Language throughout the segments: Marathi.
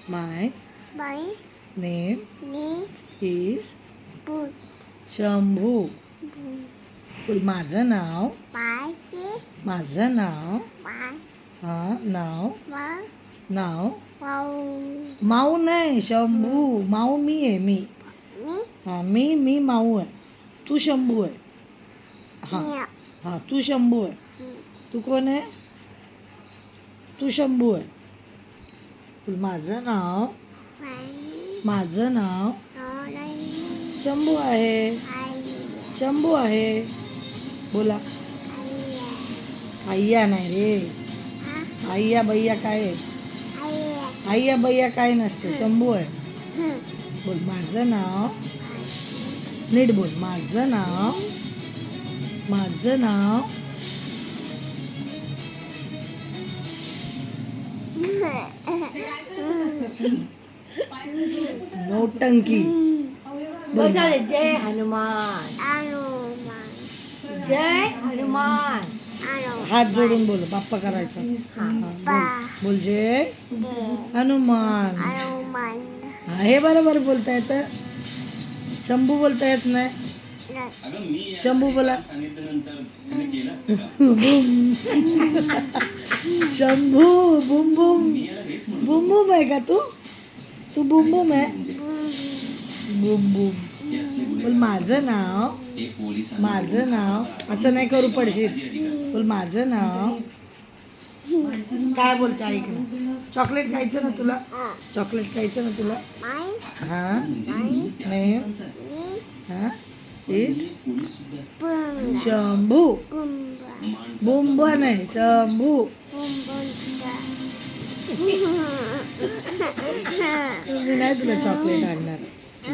My My name name is Boot. Shambhu. बोल माझं नाव. माझं नाव. हा नाव. नाव. माऊ नाही शंभू. माऊ मी आहे मी. हा मी माऊ आहे. तू शंभू आहे. हा हा तू शंभू आहे. तू कोण आहे? तू शंभू आहे. बोल माझं नाव. माझं नाव शंभू आहे. शंभू आहे. बोला. आय्या नाही रे. आय्या बैया काय आहे? आय्या बैया काय नसतं. शंभू आहे. बोल माझं नाव. नीट बोल. माझं नाव. माझं नाव. नौटंकी. बोल जय हनुमान. जय हनुमान. हात जोडून बोल. बाप्पा करायचा. बोल जय हनुमान. हा हे बरोबर बोलता येतं. शंभू बोलता येत नाही. शंभू बोला. शंभू बुम बुम. बुम बुम आहे का तू? तू बुम बुम आहे. बुम बुम. बोल माझं नाव. माझं नाव. असं नाही करू पडशील. बोल माझं नाव. काय बोलते ऐक ना. चॉकलेट खायचं ना तुला? चॉकलेट खायचं ना तुला? हा नेम हा इज शंभू. बुंब नाही शंभू. मी नाही तुला चॉकलेट आणणार.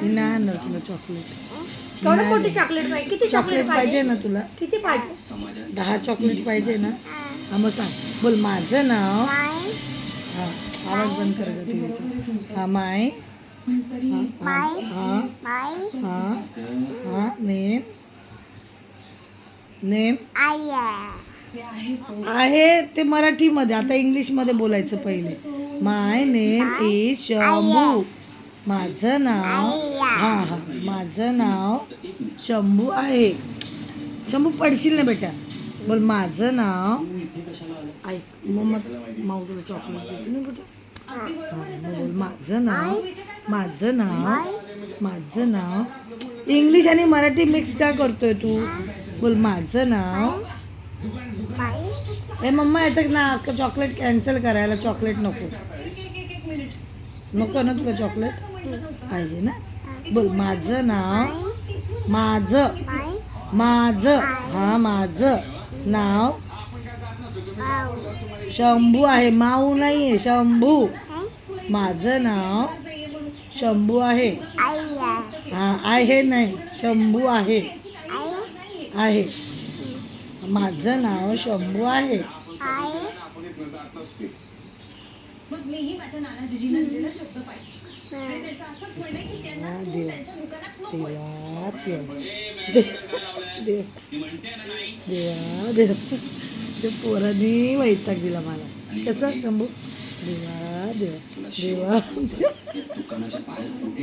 मी नाही आणणार तुला चॉकलेट. केवढं मोठी चॉकलेट पाहिजे? किती चॉकलेट पाहिजे ना तुला? किती पाहिजे? 10 चॉकलेट पाहिजे ना? हा मग सांग. बोल माझं नाव. हा आवाज बंद कर ग टीव्हीचा. हा माय. हा हा हा नेम. नेम आहे ते मराठीमध्ये. आता इंग्लिशमध्ये बोलायचं पहिले. माय नेम इज शंभू. माझं नाव. हा हा माझं नाव शंभू आहे. शंभू पडशील ना बेटा. बोल माझं नाव. ऐक मग माऊ तुला चॉकलेट देते ना बेटा. बोल माझं नाव. माझं नाव. माझं नाव. इंग्लिश आणि मराठी मिक्स का करतोय तू? बोल माझं नाव. ए मम्मा याचं ना चॉकलेट कॅन्सल करायला. चॉकलेट नको. नको ना तुला चॉकलेट? पाहिजे ना. बोल माझं नाव. माझं. माझं हा माझं नाव शंभू आहे. माऊ नाही आहे. शंभू. माझं नाव शंभू आहे. हा आहे नाही. शंभू आहे. आहे. माझं नाव शंभू आहे. ते पोरांनी वैताग दिला मला. कसं शंभू. देवा देवा देवा.